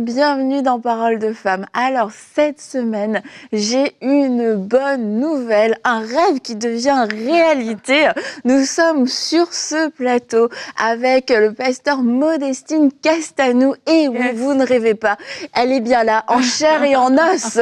bienvenue dans Parole de Femme. Alors cette semaine, j'ai une bonne nouvelle, un rêve qui devient réalité. Nous sommes sur ce plateau avec le pasteur Modestine Castanou. Et oui, vous ne rêvez pas, elle est bien là, en chair et en os.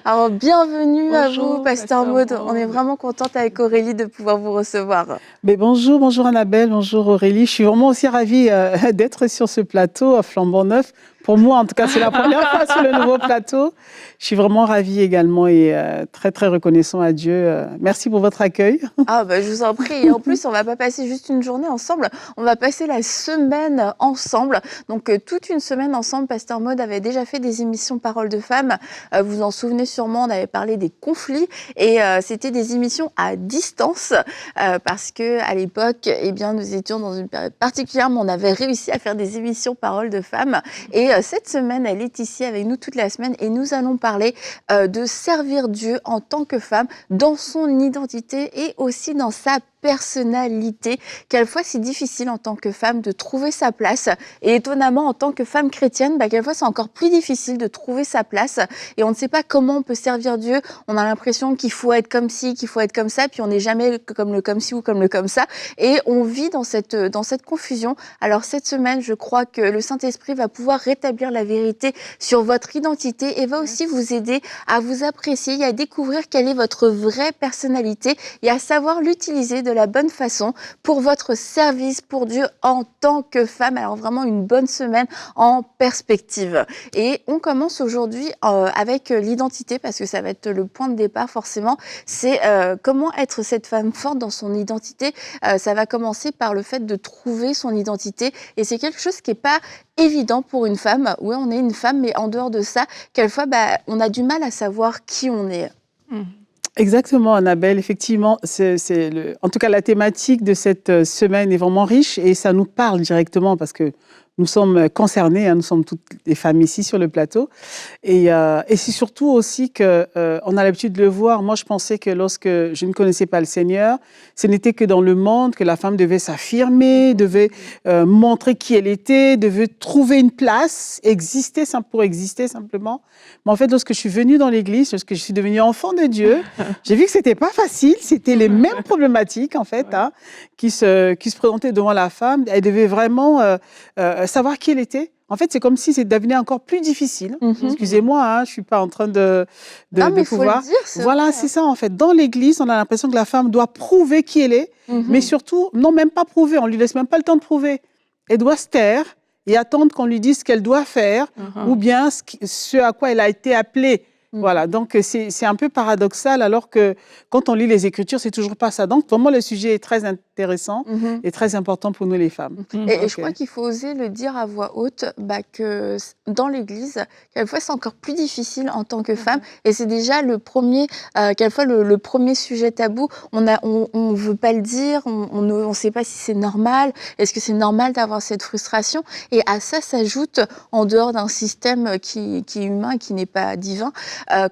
Alors bienvenue Bonjour, à vous, pasteur Maud. On est vraiment contente avec Aurélie de pouvoir vous recevoir. Mais bonjour Annabelle, bonjour Aurélie. Je suis vraiment aussi ravie d'être sur ce plateau flambant neuf. Pour moi, en tout cas, c'est la première fois sur le nouveau plateau. Je suis vraiment ravie également et très, très reconnaissant à Dieu. Merci pour votre accueil. Ah bah, je vous en prie. Et en plus, on va pas passer juste une journée ensemble, on va passer la semaine ensemble. Donc, toute une semaine ensemble. Pasteur Maud avait déjà fait des émissions Paroles de Femmes. Vous en souvenez sûrement, on avait parlé des conflits. Et c'était des émissions à distance parce qu'à l'époque, eh bien, nous étions dans une période particulière, mais on avait réussi à faire des émissions Paroles de Femmes. Et cette semaine, elle est ici avec nous toute la semaine et nous allons parler de servir Dieu en tant que femme dans son identité et aussi dans sa personnalité. Quelquefois, c'est difficile en tant que femme de trouver sa place. Et étonnamment, en tant que femme chrétienne, quelquefois, c'est encore plus difficile de trouver sa place. Et on ne sait pas comment on peut servir Dieu. On a l'impression qu'il faut être comme ci, qu'il faut être comme ça. Puis on n'est jamais comme le comme ci ou comme le comme ça. Et on vit dans cette confusion. Alors cette semaine, je crois que le Saint-Esprit va pouvoir rétablir la vérité sur votre identité et va aussi vous aider à vous apprécier et à découvrir quelle est votre vraie personnalité et à savoir l'utiliser de la bonne façon pour votre service pour Dieu en tant que femme. Alors vraiment une bonne semaine en perspective. Et on commence aujourd'hui avec l'identité parce que ça va être le point de départ forcément. C'est comment être cette femme forte dans son identité. Ça va commencer par le fait de trouver son identité et c'est quelque chose qui n'est pas évident pour une femme. Oui, on est une femme, mais en dehors de ça, quelquefois, on a du mal à savoir qui on est. Exactement, Annabelle. Effectivement, en tout cas, la thématique de cette semaine est vraiment riche et ça nous parle directement parce que nous sommes concernés, nous sommes toutes les femmes ici sur le plateau. Et c'est surtout aussi qu'on a l'habitude de le voir. Moi, je pensais que lorsque je ne connaissais pas le Seigneur, ce n'était que dans le monde que la femme devait s'affirmer, devait montrer qui elle était, devait trouver une place, exister pour exister simplement. Mais en fait, lorsque je suis venue dans l'Église, lorsque je suis devenue enfant de Dieu, j'ai vu que c'était pas facile. C'était les mêmes problématiques, en fait, qui se présentaient devant la femme. Elle devait vraiment savoir qui elle était. En fait, c'est comme si ça devenait encore plus difficile. Excusez-moi, je ne suis pas en train de pouvoir... Faut le dire, voilà, c'est ça, en fait. Dans l'Église, on a l'impression que la femme doit prouver qui elle est, mais surtout, non, même pas prouver. On ne lui laisse même pas le temps de prouver. Elle doit se taire et attendre qu'on lui dise ce qu'elle doit faire ou bien ce à quoi elle a été appelée. Voilà, donc c'est un peu paradoxal alors que quand on lit les Écritures, c'est toujours pas ça. Donc vraiment, le sujet est très intéressant et très important pour nous les femmes. Et je crois qu'il faut oser le dire à voix haute que dans l'Église, quelquefois c'est encore plus difficile en tant que femme et c'est déjà le premier, quelquefois le premier sujet tabou. On veut pas le dire, on ne sait pas si c'est normal. Est-ce que c'est normal d'avoir cette frustration? Et à ça s'ajoute, en dehors d'un système qui est humain, qui n'est pas divin,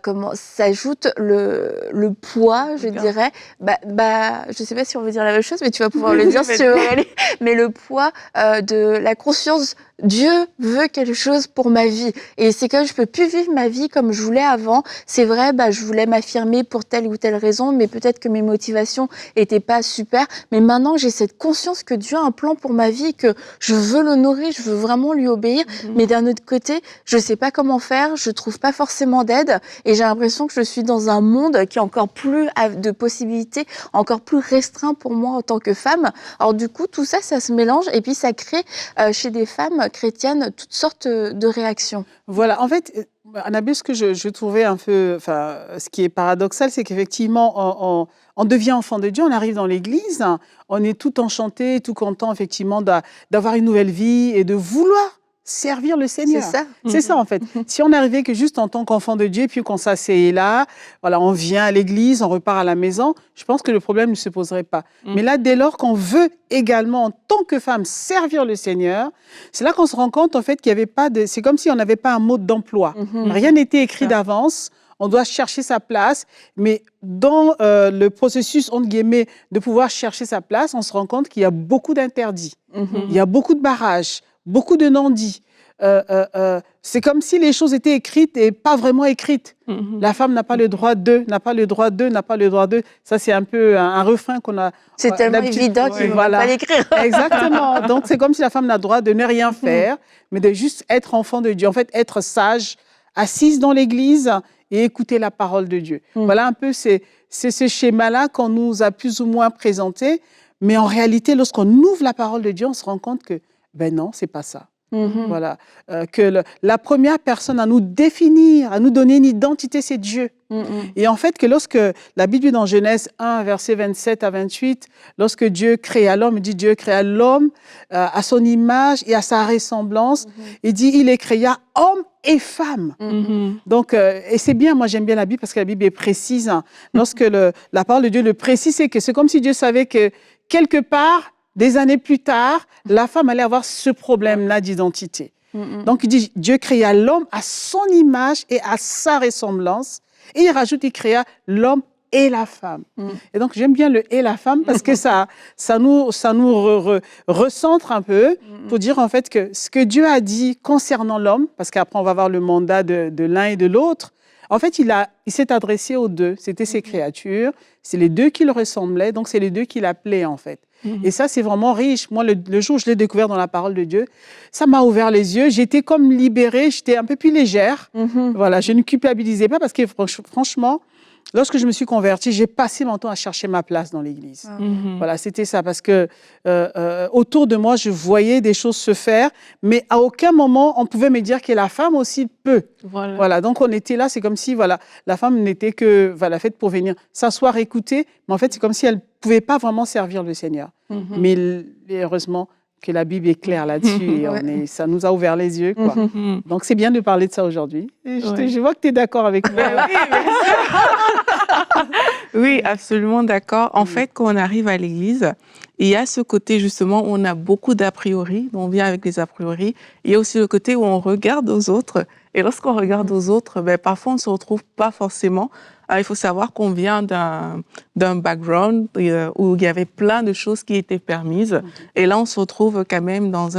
comment s'ajoute le poids, je dirais. Je sais pas si on veut dire la même chose, mais tu vas pouvoir le dire si tu veux aller. Mais le poids de la conscience, Dieu veut quelque chose pour ma vie. Et c'est que je peux plus vivre ma vie comme je voulais avant. C'est vrai, je voulais m'affirmer pour telle ou telle raison, mais peut-être que mes motivations étaient pas super. Mais maintenant, j'ai cette conscience que Dieu a un plan pour ma vie, que je veux l'honorer, je veux vraiment lui obéir. Mais d'un autre côté, je sais pas comment faire, je trouve pas forcément d'aide. Et j'ai l'impression que je suis dans un monde qui est encore plus de possibilités, encore plus restreint pour moi en tant que femme. Alors du coup, tout ça, ça se mélange et puis ça crée chez des femmes chrétiennes toutes sortes de réactions. Voilà, en fait, Annabelle, ce que je trouvais un peu, ce qui est paradoxal, c'est qu'effectivement, on devient enfant de Dieu, on arrive dans l'église, on est tout enchanté, tout content, effectivement, d'avoir une nouvelle vie et de vouloir servir le Seigneur. C'est ça. C'est ça, en fait. Si on n'arrivait que juste en tant qu'enfant de Dieu, puis qu'on s'asseyait là, voilà, on vient à l'église, on repart à la maison, je pense que le problème ne se poserait pas. Mais là, dès lors qu'on veut également, en tant que femme, servir le Seigneur, c'est là qu'on se rend compte, en fait, qu'il n'y avait pas de... C'est comme si on n'avait pas un mode d'emploi. Rien n'était écrit d'avance. On doit chercher sa place, mais dans le processus, entre guillemets, de pouvoir chercher sa place, on se rend compte qu'il y a beaucoup d'interdits. Il y a beaucoup de barrages, beaucoup de non-dits. c'est comme si les choses étaient écrites et pas vraiment écrites. La femme n'a pas le droit de, n'a pas le droit de, n'a pas le droit de. Ça, c'est un peu un refrain qu'on a. C'est tellement évident qu'il ne faut pas l'écrire. Exactement. Donc, c'est comme si la femme n'a le droit de ne rien faire, mais de juste être enfant de Dieu. En fait, être sage, assise dans l'église et écouter la parole de Dieu. Voilà un peu, c'est ce schéma-là qu'on nous a plus ou moins présenté. Mais en réalité, lorsqu'on ouvre la parole de Dieu, on se rend compte que, ben non, c'est pas ça. Voilà. La première personne à nous définir, à nous donner une identité, c'est Dieu. Et en fait, que lorsque la Bible dit dans Genèse 1, versets 27 à 28, lorsque Dieu créa l'homme, il dit Dieu créa l'homme à son image et à sa ressemblance. Il dit, il les créa homme et femme. Donc, et c'est bien, moi j'aime bien la Bible parce que la Bible est précise. Hein. Lorsque la parole de Dieu le précise, c'est comme si Dieu savait que quelque part, des années plus tard, la femme allait avoir ce problème-là d'identité. Donc, il dit, Dieu créa l'homme à son image et à sa ressemblance. Et il rajoute, il créa l'homme et la femme. Et donc, j'aime bien le « et la femme » parce que ça nous recentre un peu pour dire en fait que ce que Dieu a dit concernant l'homme, parce qu'après, on va voir le mandat de l'un et de l'autre, en fait, il s'est adressé aux deux. C'était ses créatures, c'est les deux qui le ressemblaient, donc c'est les deux qu'il appelait en fait. Et ça, c'est vraiment riche. Moi, le jour où je l'ai découvert dans la parole de Dieu, ça m'a ouvert les yeux. J'étais comme libérée, j'étais un peu plus légère. Voilà, je ne culpabilisais pas parce que franchement, lorsque je me suis convertie, j'ai passé mon temps à chercher ma place dans l'Église. Voilà, c'était ça. Parce que autour de moi, je voyais des choses se faire, mais à aucun moment, on pouvait me dire que la femme aussi peut. Voilà. Donc, on était là, c'est comme si la femme n'était que faite pour venir s'asseoir, écouter, mais en fait, c'est comme si elle ne pouvait pas vraiment servir le Seigneur. Mais heureusement que la Bible est claire là-dessus et ça nous a ouvert les yeux. Quoi. Donc, c'est bien de parler de ça aujourd'hui. Je vois que tu es d'accord avec moi. Oui, absolument d'accord. En fait, quand on arrive à l'église, il y a ce côté justement où on a beaucoup d'a priori, on vient avec les a priori. Il y a aussi le côté où on regarde aux autres. Et lorsqu'on regarde aux autres, parfois on ne se retrouve pas forcément. Il faut savoir qu'on vient d'un background où il y avait plein de choses qui étaient permises. Et là, on se retrouve quand même dans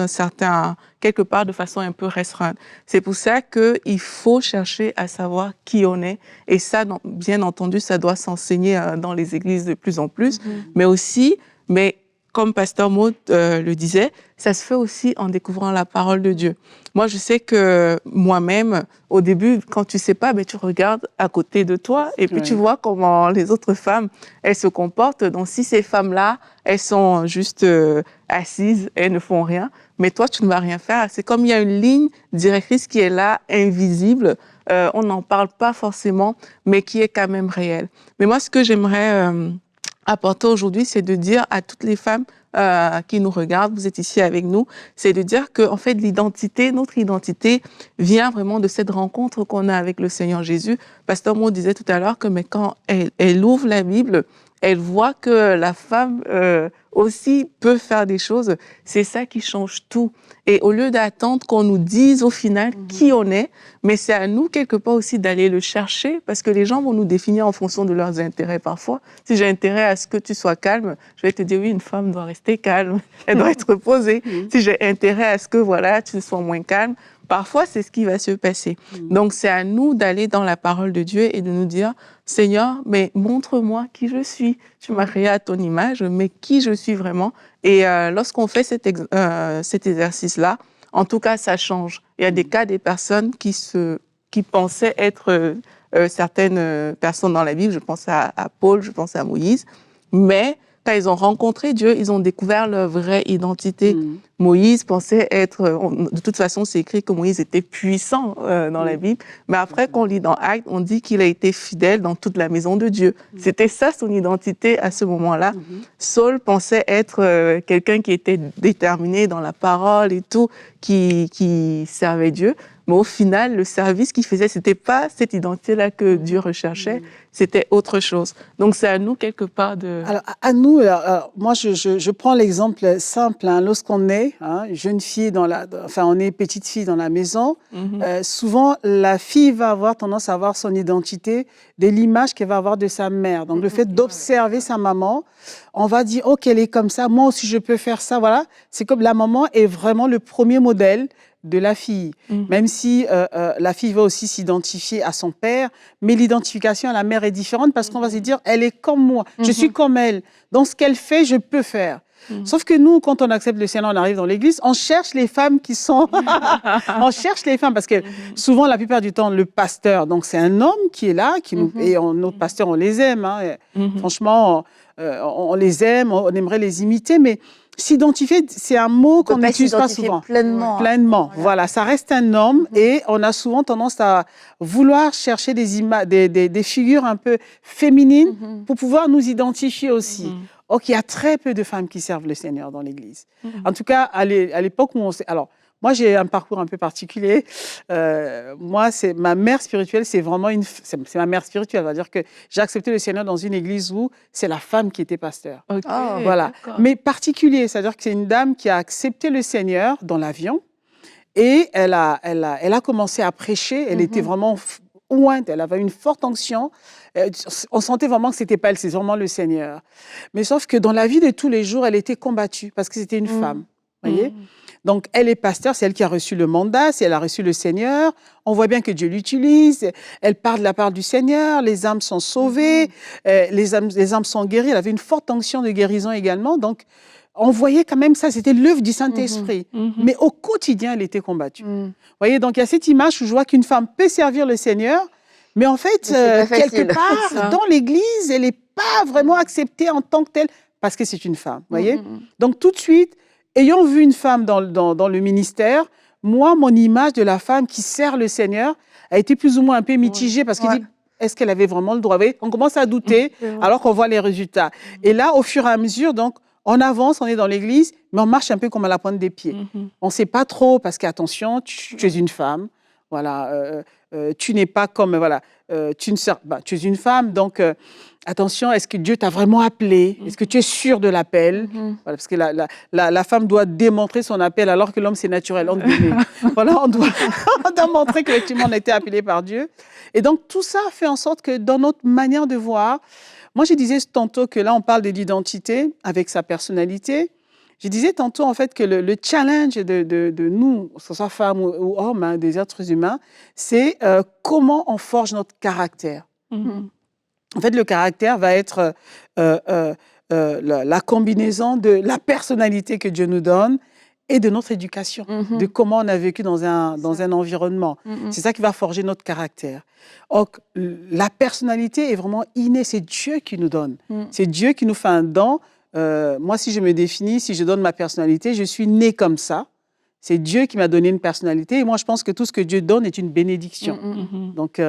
quelque part de façon un peu restreinte. C'est pour ça qu'il faut chercher à savoir qui on est. Et ça, bien entendu, ça doit s'enseigner dans les églises de plus en plus. Mais comme Pasteur Maud le disait, ça se fait aussi en découvrant la parole de Dieu. Moi, je sais que moi-même, au début, quand tu ne sais pas, tu regardes à côté de toi et puis tu vois comment les autres femmes, elles se comportent. Donc, si ces femmes-là, elles sont juste assises, elles ne font rien, mais toi, tu ne vas rien faire. C'est comme il y a une ligne directrice qui est là, invisible. On n'en parle pas forcément, mais qui est quand même réelle. Mais moi, ce que j'aimerais apporter aujourd'hui, c'est de dire à toutes les femmes qui nous regardent, vous êtes ici avec nous, c'est de dire que en fait notre identité vient vraiment de cette rencontre qu'on a avec le Seigneur Jésus. Pasteur Maud disait tout à l'heure que mais quand elle ouvre la Bible, elle voit que la femme aussi peut faire des choses. C'est ça qui change tout. Et au lieu d'attendre qu'on nous dise au final qui on est, mais c'est à nous quelque part aussi d'aller le chercher parce que les gens vont nous définir en fonction de leurs intérêts parfois. Si j'ai intérêt à ce que tu sois calme, je vais te dire oui, une femme doit rester calme, elle doit être posée. Si j'ai intérêt à ce que tu sois moins calme, parfois c'est ce qui va se passer. Donc c'est à nous d'aller dans la parole de Dieu et de nous dire Seigneur, mais montre-moi qui je suis. Tu m'as créé à ton image, mais qui je suis vraiment. Et lorsqu'on fait cet exercice-là, en tout cas, ça change. Il y a des cas des personnes qui pensaient être certaines personnes dans la Bible. Je pense à Paul, je pense à Moïse. Mais quand ils ont rencontré Dieu, ils ont découvert leur vraie identité. Moïse pensait être... de toute façon, c'est écrit que Moïse était puissant dans la Bible. Mais après, quand on lit dans Actes, on dit qu'il a été fidèle dans toute la maison de Dieu. C'était ça son identité à ce moment-là. Saul pensait être quelqu'un qui était déterminé dans la parole et tout, qui servait Dieu. Mais au final, le service qu'il faisait, c'était pas cette identité-là que Dieu recherchait, c'était autre chose. Donc, c'est à nous, quelque part, de... Alors, à nous, moi, je prends l'exemple simple. Lorsqu'on est jeune fille, on est petite fille dans la maison, souvent, la fille va avoir tendance à avoir son identité de l'image qu'elle va avoir de sa mère. Donc, le fait d'observer sa maman, on va dire, OK, elle est comme ça, moi aussi, je peux faire ça, voilà. C'est comme la maman est vraiment le premier modèle de la fille, même si la fille va aussi s'identifier à son père, mais l'identification à la mère est différente parce qu'on va se dire, elle est comme moi, je suis comme elle, donc ce qu'elle fait, je peux faire. Sauf que nous, quand on accepte le Seigneur, on arrive dans l'église, on cherche les femmes qui sont... on cherche les femmes parce que souvent, la plupart du temps, le pasteur, donc c'est un homme qui est là, qui nous... et nos pasteurs, on les aime. Hein. Franchement, on les aime, on aimerait les imiter, mais s'identifier, c'est un mot qu'on n'utilise pas souvent. Pleinement. Pleinement, voilà, ça reste un homme et on a souvent tendance à vouloir chercher des figures un peu féminines pour pouvoir nous identifier aussi. Or, il y a très peu de femmes qui servent le Seigneur dans l'Église. En tout cas, à l'époque où on s'est... Alors, moi, j'ai un parcours un peu particulier. Moi, ma mère spirituelle, c'est vraiment c'est ma mère spirituelle. C'est-à-dire que j'ai accepté le Seigneur dans une église où c'est la femme qui était pasteur. Okay, voilà. Mais particulier, c'est-à-dire que c'est une dame qui a accepté le Seigneur dans l'avion et elle a commencé à prêcher. Elle était vraiment ointe, elle avait une forte onction. On sentait vraiment que c'était pas elle, c'est vraiment le Seigneur. Mais sauf que dans la vie de tous les jours, elle était combattue parce que c'était une femme. Voyez. Donc, elle est pasteur, c'est elle qui a reçu le mandat, c'est elle a reçu le Seigneur. On voit bien que Dieu l'utilise. Elle parle de la part du Seigneur, les âmes sont sauvées, les âmes sont guéries. Elle avait une forte onction de guérison également. Donc, on voyait quand même ça, c'était l'œuvre du Saint-Esprit. Mais au quotidien, elle était combattue. Vous voyez, donc il y a cette image où je vois qu'une femme peut servir le Seigneur, mais en fait, quelque part, dans l'Église, elle n'est pas vraiment acceptée en tant que telle parce que c'est une femme. Vous voyez. Donc, tout de suite, ayant vu une femme dans le ministère, moi, mon image de la femme qui sert le Seigneur a été plus ou moins un peu mitigée parce qu'il dit, est-ce qu'elle avait vraiment le droit? On commence à douter alors qu'on voit les résultats. Et là, au fur et à mesure, donc, on avance, on est dans l'église, mais on marche un peu comme à la pointe des pieds. On ne sait pas trop parce qu'attention, tu es une femme. Voilà, tu n'es pas comme... Voilà, tu es une femme, donc... attention, est-ce que Dieu t'a vraiment appelé? Est-ce que tu es sûr de l'appel? Voilà, parce que la femme doit démontrer son appel alors que l'homme, c'est naturel. Voilà, on doit montrer qu'effectivement, on a été appelé par Dieu. Et donc, tout ça fait en sorte que dans notre manière de voir, moi, je disais tantôt que là, on parle de l'identité avec sa personnalité. Je disais tantôt, en fait, que le challenge de nous, que ce soit femmes ou hommes, hein, des êtres humains, c'est comment on forge notre caractère. En fait, le caractère va être la combinaison de la personnalité que Dieu nous donne et de notre éducation, de comment on a vécu dans un environnement. C'est ça qui va forger notre caractère. Or, la personnalité est vraiment innée, c'est Dieu qui nous donne. C'est Dieu qui nous fait un don. Moi, si je me définis, si je donne ma personnalité, je suis née comme ça. C'est Dieu qui m'a donné une personnalité. Et moi, je pense que tout ce que Dieu donne est une bénédiction. Donc,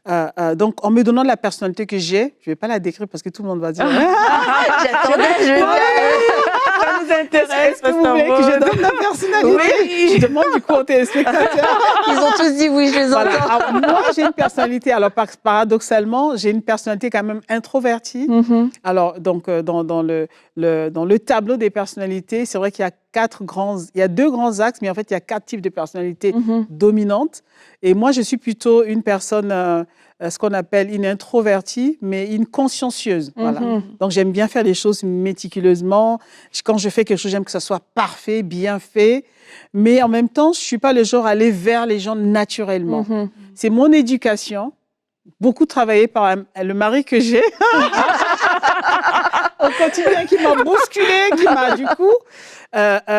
en me donnant la personnalité que j'ai, je ne vais pas la décrire parce que tout le monde va dire... J'attendais, je veux dire... Ça nous intéresse. Est-ce que vous voulez que je donne ma personnalité? Oui. Je demande du coup aux téléspectateurs. Ils ont tous dit oui, je les entends. Voilà. Alors, moi, j'ai une personnalité, alors paradoxalement, j'ai une personnalité quand même introvertie. Alors, donc, dans le tableau des personnalités, c'est vrai qu'il y a deux grands axes, mais en fait, il y a 4 types de personnalités dominantes. Et moi, je suis plutôt une personne, ce qu'on appelle une introvertie, mais une consciencieuse. Voilà. Donc, j'aime bien faire les choses méticuleusement. Quand je fais quelque chose, j'aime que ça soit parfait, bien fait. Mais en même temps, je ne suis pas le genre à aller vers les gens naturellement. C'est mon éducation, beaucoup travaillé par le mari que j'ai, au quotidien, qui m'a bousculé, qui m'a du coup...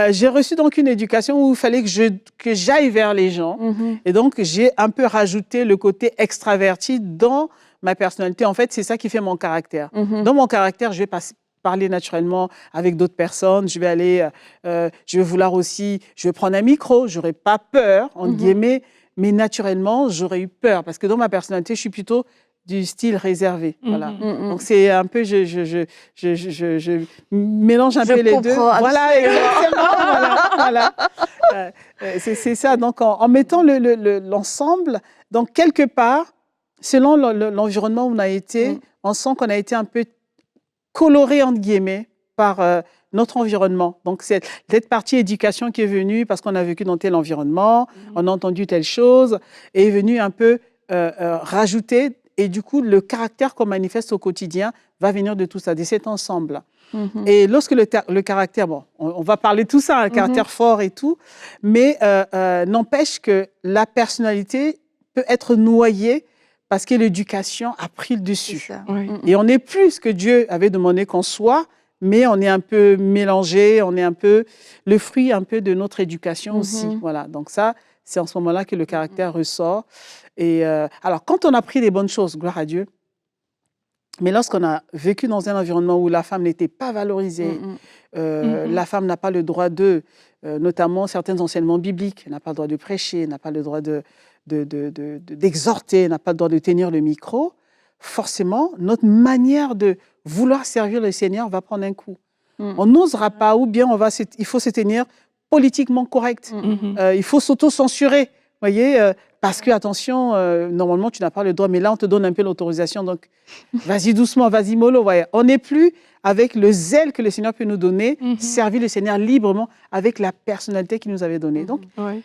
j'ai reçu donc une éducation où il fallait que j'aille vers les gens. Et donc, j'ai un peu rajouté le côté extraverti dans ma personnalité. En fait, c'est ça qui fait mon caractère. Dans mon caractère, je vais parler naturellement avec d'autres personnes. Je vais aller, je vais vouloir aussi, je vais prendre un micro. Je n'aurai pas peur, entre guillemets, mais naturellement, j'aurais eu peur. Parce que dans ma personnalité, je suis plutôt du style réservé. Voilà. Donc, c'est un peu, je mélange un peu les deux. Voilà, exactement. Voilà. C'est ça. Donc, en mettant l'ensemble, donc quelque part, selon l'environnement où on a été, on sent qu'on a été un peu coloré, entre guillemets, par notre environnement. Donc, c'est cette partie éducation qui est venue parce qu'on a vécu dans tel environnement, on a entendu telle chose, et est venue un peu rajouter Et du coup, le caractère qu'on manifeste au quotidien va venir de tout ça, de cet ensemble. Mhm. Et lorsque le caractère, bon, on va parler de tout ça, un caractère fort et tout, mais n'empêche que la personnalité peut être noyée parce que l'éducation a pris le C'est dessus. ça. Oui. Et on n'est plus ce que Dieu avait demandé qu'on soit, mais on est un peu mélangé, on est un peu le fruit un peu de notre éducation aussi. Voilà. Donc ça, c'est en ce moment-là que le caractère ressort. Et alors, quand on a pris les bonnes choses, gloire à Dieu, mais lorsqu'on a vécu dans un environnement où la femme n'était pas valorisée, la femme n'a pas le droit notamment certains enseignements bibliques, elle n'a pas le droit de prêcher, elle n'a pas le droit d'exhorter, elle n'a pas le droit de tenir le micro, forcément, notre manière de vouloir servir le Seigneur va prendre un coup. On n'osera pas, ou bien il faut se tenir politiquement correct. Il faut s'auto-censurer, voyez, parce que, attention, normalement, tu n'as pas le droit, mais là, on te donne un peu l'autorisation, donc vas-y doucement, vas-y mollo. Voyez. On n'est plus avec le zèle que le Seigneur peut nous donner, servir le Seigneur librement avec la personnalité qu'il nous avait donnée. Donc,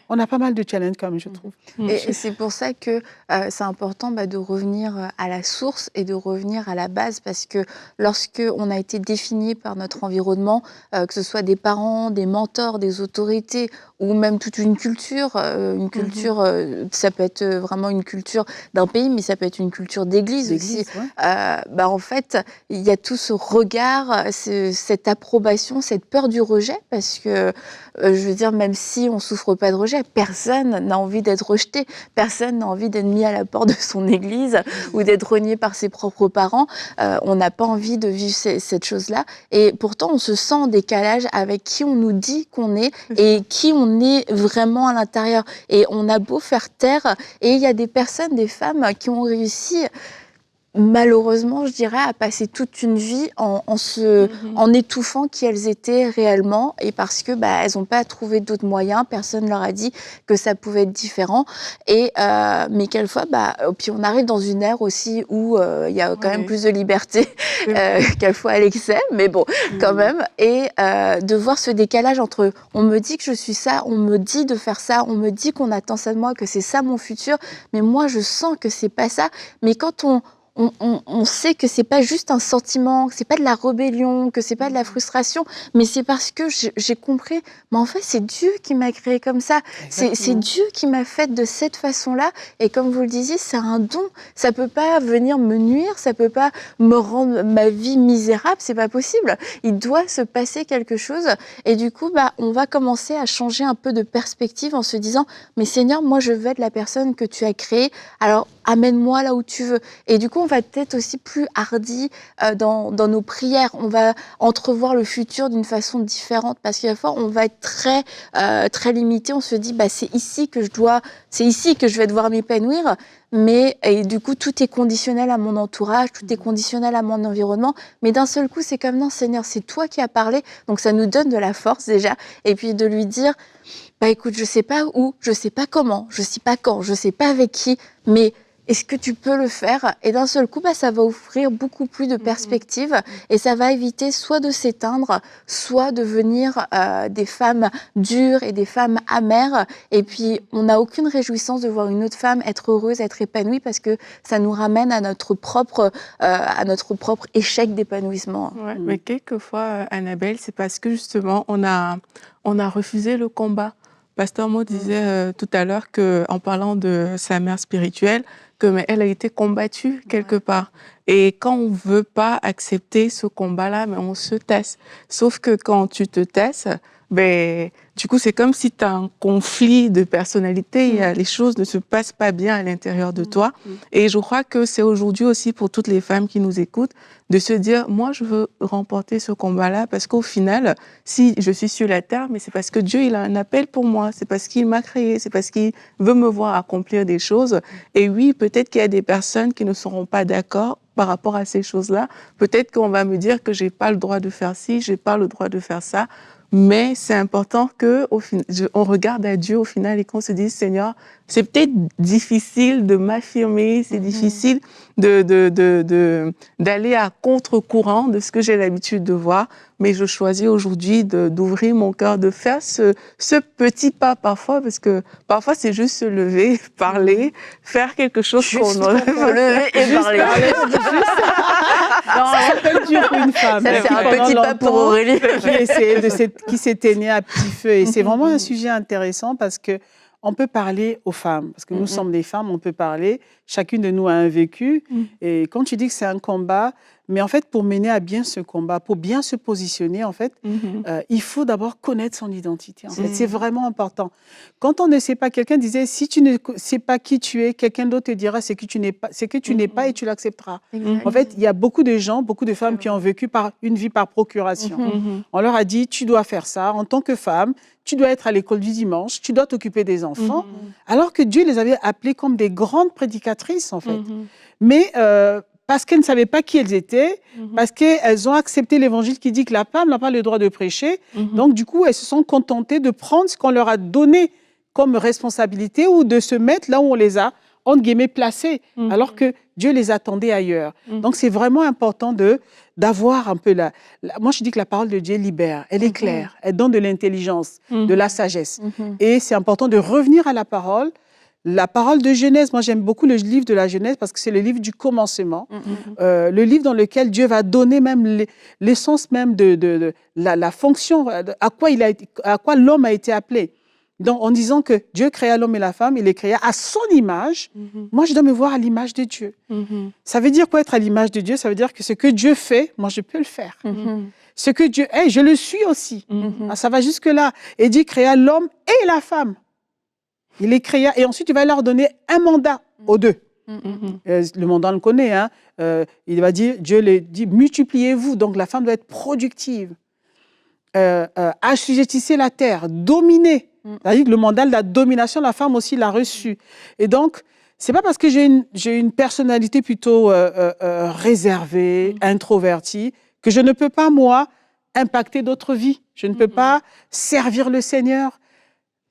on a pas mal de challenges, quand même, je trouve. Et c'est pour ça que c'est important de revenir à la source et de revenir à la base, parce que lorsque on a été défini par notre environnement, que ce soit des parents, des mentors, des autorités, ou même toute une culture, ça peut être vraiment une culture d'un pays, mais ça peut être une culture d'église aussi. Ouais. En fait, il y a tout ce regard, cette approbation, cette peur du rejet, parce que je veux dire, même si on souffre pas de rejet, personne n'a envie d'être rejeté, personne n'a envie d'être mis à la porte de son église ou d'être renié par ses propres parents. On n'a pas envie de vivre cette chose-là. Et pourtant, on se sent en décalage avec qui on nous dit qu'on est et qui on est vraiment à l'intérieur. Et on a beau faire taire, et il y a des personnes, des femmes qui ont réussi, malheureusement, je dirais, à passer toute une vie en étouffant qui elles étaient réellement, et parce que elles n'ont pas trouvé d'autres moyens, personne leur a dit que ça pouvait être différent. Et mais quelquefois, puis on arrive dans une ère aussi où il y a quand même plus de liberté, quelquefois à l'excès, mais bon, quand même. Et de voir ce décalage entre on me dit que je suis ça, on me dit de faire ça, on me dit qu'on attend ça de moi, que c'est ça mon futur, mais moi je sens que c'est pas ça. Mais quand on sait que c'est pas juste un sentiment, que c'est pas de la rébellion, que c'est pas de la frustration, mais c'est parce que j'ai compris, mais en fait c'est Dieu qui m'a créé comme ça, c'est Dieu qui m'a faite de cette façon-là, et comme vous le disiez, c'est un don, ça peut pas venir me nuire, ça peut pas me rendre ma vie misérable, c'est pas possible, il doit se passer quelque chose, et du coup on va commencer à changer un peu de perspective en se disant, mais Seigneur, moi je veux être la personne que tu as créée, alors amène-moi là où tu veux. Et du coup, on va peut-être aussi plus hardi dans nos prières. On va entrevoir le futur d'une façon différente, parce qu'il y a fois, on va être très limité. On se dit, c'est ici que je vais devoir m'épanouir. Et du coup, tout est conditionnel à mon entourage, tout est conditionnel à mon environnement. Mais d'un seul coup, c'est comme, non, Seigneur, c'est toi qui as parlé. Donc, ça nous donne de la force déjà. Et puis, de lui dire, écoute, je sais pas où, je sais pas comment, je sais pas quand, je sais pas avec qui, mais est-ce que tu peux le faire? Et d'un seul coup, ça va offrir beaucoup plus de perspectives, et ça va éviter soit de s'éteindre, soit de devenir des femmes dures et des femmes amères. Et puis, on n'a aucune réjouissance de voir une autre femme être heureuse, être épanouie, parce que ça nous ramène à notre propre échec d'épanouissement. Ouais, mais quelquefois, Annabelle, c'est parce que justement, on a refusé le combat. Pasteur Maud disait tout à l'heure qu'en parlant de sa mère spirituelle, mais elle a été combattue quelque part. Et quand on veut pas accepter ce combat-là, mais on se taise. Sauf que quand tu te taises, du coup, c'est comme si tu as un conflit de personnalité. Les choses ne se passent pas bien à l'intérieur de toi. Et je crois que c'est aujourd'hui aussi pour toutes les femmes qui nous écoutent de se dire, moi, je veux remporter ce combat-là, parce qu'au final, si je suis sur la terre, mais c'est parce que Dieu, il a un appel pour moi. C'est parce qu'il m'a créé. C'est parce qu'il veut me voir accomplir des choses. Et oui, peut-être qu'il y a des personnes qui ne seront pas d'accord par rapport à ces choses-là. Peut-être qu'on va me dire que j'ai pas le droit de faire ci, j'ai pas le droit de faire ça. Mais c'est important on regarde à Dieu au final et qu'on se dise, Seigneur, c'est peut-être difficile de m'affirmer, c'est difficile, d'aller à contre-courant de ce que j'ai l'habitude de voir, mais je choisis aujourd'hui d'ouvrir mon cœur, de faire ce petit pas parfois, parce que parfois c'est juste se lever, parler, faire quelque chose Juste qu'on aurait se lever et parler. Ça peut être dur pour une femme. Ça, c'est un petit pas pour Aurélie. Qui s'éteignait à petit feu. Et c'est vraiment un sujet intéressant parce que on peut parler aux femmes, parce que nous sommes des femmes, on peut parler. Chacune de nous a un vécu. Et quand tu dis que c'est un combat, mais en fait, pour mener à bien ce combat, pour bien se positionner, en fait, il faut d'abord connaître son identité. En fait, c'est vraiment important. Quand on ne sait pas, quelqu'un disait, si tu ne sais pas qui tu es, quelqu'un d'autre te dira ce que tu n'es pas et tu l'accepteras. En fait, il y a beaucoup de gens, beaucoup de femmes qui ont vécu une vie par procuration. On leur a dit, tu dois faire ça en tant que femme, tu dois être à l'école du dimanche, tu dois t'occuper des enfants, alors que Dieu les avait appelées comme des grandes prédicatrices, en fait. Mais parce qu'elles ne savaient pas qui elles étaient, parce qu'elles ont accepté l'évangile qui dit que la femme n'a pas le droit de prêcher, donc du coup, elles se sont contentées de prendre ce qu'on leur a donné comme responsabilité ou de se mettre là où on les a, entre guillemets, placées, alors que Dieu les attendait ailleurs. Donc, c'est vraiment important d'avoir un peu moi, je dis que la parole de Dieu libère, elle est claire, elle donne de l'intelligence, de la sagesse. Et c'est important de revenir à la parole. La parole de Genèse, moi, j'aime beaucoup le livre de la Genèse parce que c'est le livre du commencement, le livre dans lequel Dieu va donner même l'essence même de la fonction, à quoi l'homme a été appelé. Donc, en disant que Dieu créa l'homme et la femme, il les créa à son image. Moi, je dois me voir à l'image de Dieu. Ça veut dire quoi être à l'image de Dieu? Ça veut dire que ce que Dieu fait, moi, je peux le faire. Ce que Dieu est, je le suis aussi. Ça va jusque-là. Et Dieu créa l'homme et la femme. Il les créa. Et ensuite, il va leur donner un mandat aux deux. Le mandat, on le connaît. Hein. Il va dire, Dieu les dit, multipliez-vous. Donc, la femme doit être productive. Assujettissez la terre, dominez. C'est-à-dire que le mandat de la domination, la femme aussi l'a reçu. Et donc, c'est pas parce que j'ai une personnalité plutôt réservée, introvertie, que je ne peux pas, moi, impacter d'autres vies. Je ne peux pas servir le Seigneur.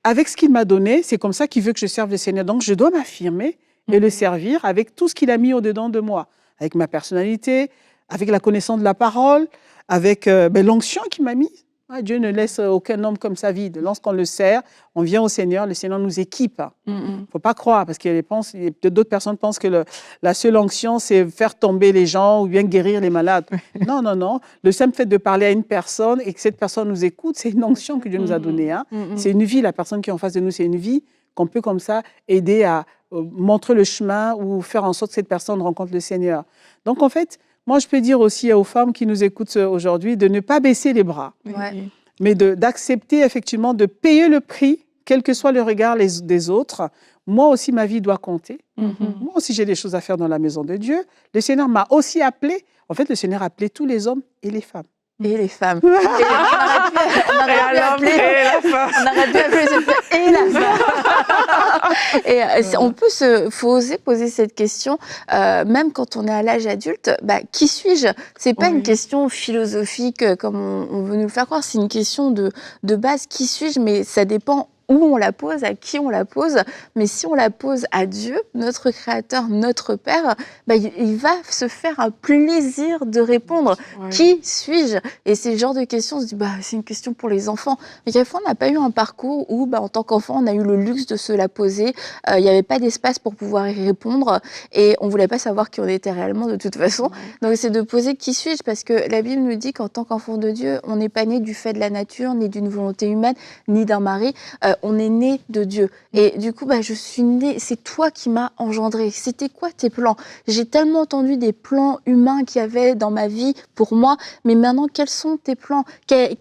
Avec ce qu'il m'a donné, c'est comme ça qu'il veut que je serve le Seigneur. Donc, je dois m'affirmer et le servir avec tout ce qu'il a mis au-dedans de moi. Avec ma personnalité, avec la connaissance de la parole, avec l'onction qu'il m'a mise. Dieu ne laisse aucun homme comme ça vide. Lorsqu'on le sert, on vient au Seigneur, le Seigneur nous équipe. Il ne faut pas croire, parce que d'autres personnes pensent que la seule onction, c'est faire tomber les gens ou bien guérir les malades. Non, non, non. Le simple fait de parler à une personne et que cette personne nous écoute, c'est une onction que Dieu nous a donnée. Hein. C'est une vie, la personne qui est en face de nous, c'est une vie qu'on peut comme ça aider à montrer le chemin ou faire en sorte que cette personne rencontre le Seigneur. Donc, en fait, moi, je peux dire aussi aux femmes qui nous écoutent aujourd'hui de ne pas baisser les bras, mais d'accepter effectivement de payer le prix, quel que soit le regard des autres. Moi aussi, ma vie doit compter. Moi aussi, j'ai des choses à faire dans la maison de Dieu. Le Seigneur m'a aussi appelé. En fait, le Seigneur a appelé tous les hommes et les femmes. Et les femmes. On aurait pu appeler et la femme. Et faut oser poser cette question, même quand on est à l'âge adulte. Qui suis-je? C'est pas une question philosophique comme on veut nous le faire croire. C'est une question de base. Qui suis-je? Mais ça dépend où on la pose, à qui on la pose. Mais si on la pose à Dieu, notre Créateur, notre Père, il va se faire un plaisir de répondre. Qui suis-je? Et c'est le genre de questions, on se dit, c'est une question pour les enfants. Mais quelquefois, on n'a pas eu un parcours où, en tant qu'enfant, on a eu le luxe de se la poser. Il n'y avait pas d'espace pour pouvoir y répondre. Et on ne voulait pas savoir qui on était réellement de toute façon. Donc, c'est de poser qui suis-je? Parce que la Bible nous dit qu'en tant qu'enfant de Dieu, on n'est pas né du fait de la nature, ni d'une volonté humaine, ni d'un mari. On est né de Dieu. Et du coup, je suis née, c'est toi qui m'as engendré. C'était quoi tes plans? J'ai tellement entendu des plans humains qu'il y avait dans ma vie pour moi, mais maintenant, quels sont tes plans?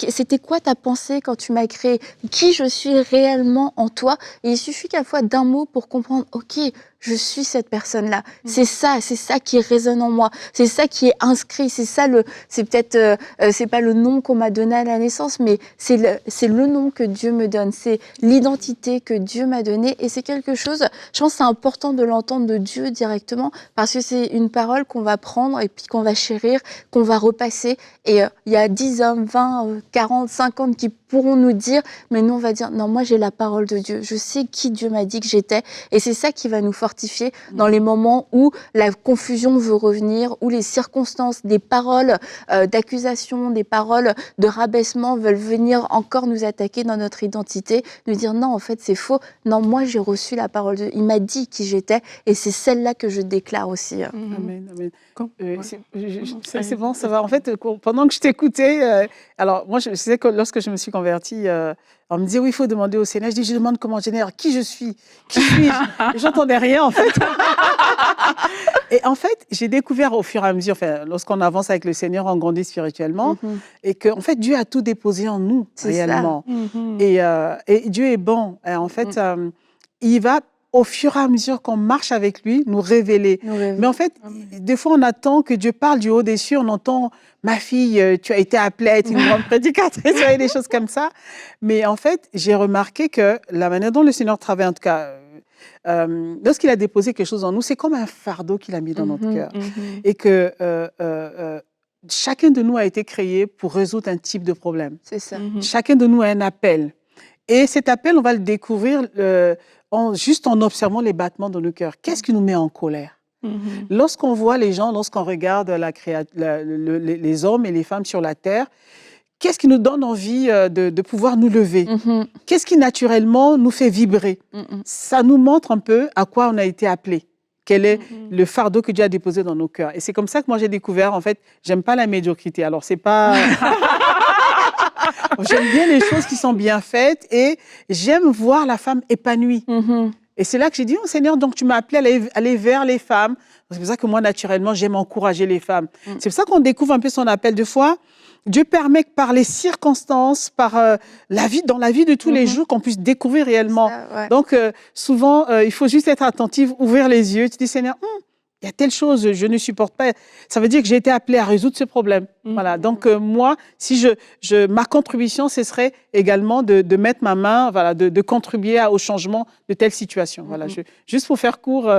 C'était quoi ta pensée quand tu m'as créé? Qui je suis réellement en toi? Et il suffit qu'à la fois d'un mot pour comprendre, ok, je suis cette personne-là. C'est ça qui résonne en moi. C'est ça qui est inscrit. C'est peut-être, c'est pas le nom qu'on m'a donné à la naissance, mais c'est le nom que Dieu me donne. C'est l'identité que Dieu m'a donnée. Et c'est quelque chose, je pense que c'est important de l'entendre de Dieu directement, parce que c'est une parole qu'on va prendre et puis qu'on va chérir, qu'on va repasser. Et il y a 10 hommes, 20, 40, 50 qui pourront nous dire, mais nous on va dire, non, moi j'ai la parole de Dieu. Je sais qui Dieu m'a dit que j'étais. Et c'est ça qui va nous forcer fortifier dans les moments où la confusion veut revenir, où les circonstances, des paroles d'accusation, des paroles de rabaissement veulent venir encore nous attaquer dans notre identité, nous dire non, en fait, c'est faux. Non, moi, j'ai reçu la parole de Dieu. Il m'a dit qui j'étais et c'est celle-là que je déclare aussi. Amen, amen. Ouais. C'est bon, ça va. En fait, pendant que je t'écoutais, alors moi, je sais que lorsque je me suis convertie, on me disait, oui, il faut demander au Seigneur. Je dis, je demande comment générer, qui je suis, qui suis-je. J'entendais rien, en fait. Et en fait, j'ai découvert au fur et à mesure, enfin, lorsqu'on avance avec le Seigneur, on grandit spirituellement, et que, en fait, Dieu a tout déposé en nous, réellement. Et Dieu est bon. Et en fait, il va, au fur et à mesure qu'on marche avec lui, nous révéler. Mais en fait, des fois, on attend que Dieu parle du haut des cieux, on entend « Ma fille, tu as été appelée à être une grande prédicatrice », et des choses comme ça. Mais en fait, j'ai remarqué que la manière dont le Seigneur travaille, en tout cas, lorsqu'il a déposé quelque chose en nous, c'est comme un fardeau qu'il a mis dans notre cœur. Et que chacun de nous a été créé pour résoudre un type de problème. C'est ça. Chacun de nous a un appel. Et cet appel, on va le découvrir juste en observant les battements de nos cœurs. Qu'est-ce qui nous met en colère? Lorsqu'on voit les gens, lorsqu'on regarde les hommes et les femmes sur la terre, qu'est-ce qui nous donne envie de pouvoir nous lever? Qu'est-ce qui naturellement nous fait vibrer? Ça nous montre un peu à quoi on a été appelé. Quel est le fardeau que Dieu a déposé dans nos cœurs. Et c'est comme ça que moi j'ai découvert, en fait, j'aime pas la médiocrité. Alors c'est pas... J'aime bien les choses qui sont bien faites et j'aime voir la femme épanouie. Et c'est là que j'ai dit, oh Seigneur, donc tu m'as appelé à aller vers les femmes. C'est pour ça que moi, naturellement, j'aime encourager les femmes. C'est pour ça qu'on découvre un peu son appel. De fois, Dieu permet que par les circonstances, par dans la vie de tous les jours, qu'on puisse découvrir réellement. Ça, Donc, souvent, il faut juste être attentif, ouvrir les yeux. Tu dis, Seigneur, il y a telle chose, je ne supporte pas. Ça veut dire que j'ai été appelée à résoudre ce problème. Voilà. Donc, moi, si ma contribution, ce serait également de mettre ma main, voilà, de contribuer au changement de telle situation. Voilà. Juste pour faire court,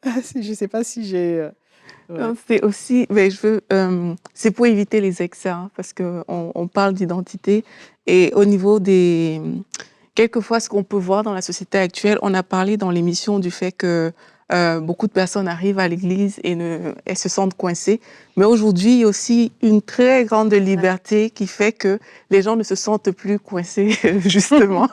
je ne sais pas si j'ai... C'est aussi, mais c'est pour éviter les excès, hein, parce qu'on parle d'identité et au niveau des... Quelquefois, ce qu'on peut voir dans la société actuelle, on a parlé dans l'émission du fait que beaucoup de personnes arrivent à l'église et elles se sentent coincées. Mais aujourd'hui, il y a aussi une très grande liberté qui fait que les gens ne se sentent plus coincés, justement.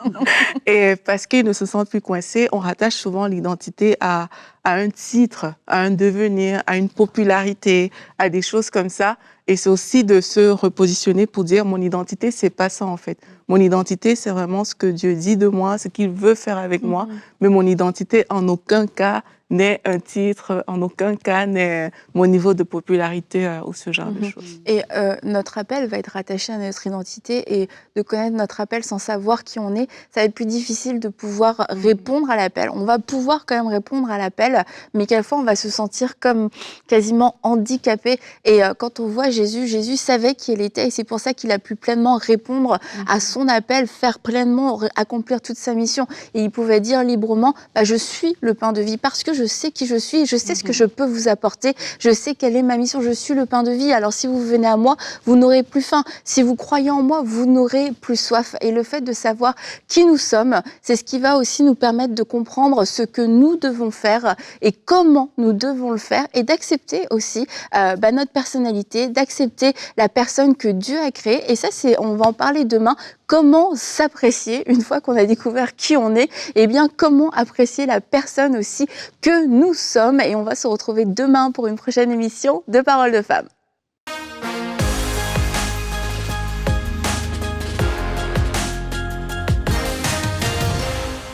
Et parce qu'ils ne se sentent plus coincés, on rattache souvent l'identité à un titre, à un devenir, à une popularité, à des choses comme ça. Et c'est aussi de se repositionner pour dire mon identité, c'est pas ça en fait. Mon identité, c'est vraiment ce que Dieu dit de moi, ce qu'il veut faire avec moi. Mais mon identité, en aucun cas, n'est un titre, en aucun cas n'est mon niveau de popularité ou ce genre de choses. Et notre appel va être rattaché à notre identité et de connaître notre appel sans savoir qui on est, ça va être plus difficile de pouvoir répondre à l'appel. On va pouvoir quand même répondre à l'appel, mais quelquefois on va se sentir comme quasiment handicapé. Et quand on voit Jésus, Jésus savait qui il était et c'est pour ça qu'il a pu pleinement répondre à son appel, faire pleinement accomplir toute sa mission. Et il pouvait dire librement, je suis le pain de vie parce que je sais qui je suis, je sais ce que je peux vous apporter, je sais quelle est ma mission, je suis le pain de vie. Alors si vous venez à moi, vous n'aurez plus faim. Si vous croyez en moi, vous n'aurez plus soif. Et le fait de savoir qui nous sommes, c'est ce qui va aussi nous permettre de comprendre ce que nous devons faire et comment nous devons le faire et d'accepter aussi notre personnalité, d'accepter la personne que Dieu a créée. Et ça, on va en parler demain. Comment s'apprécier une fois qu'on a découvert qui on est, et bien comment apprécier la personne aussi que nous sommes. Et on va se retrouver demain pour une prochaine émission de Paroles de Femmes.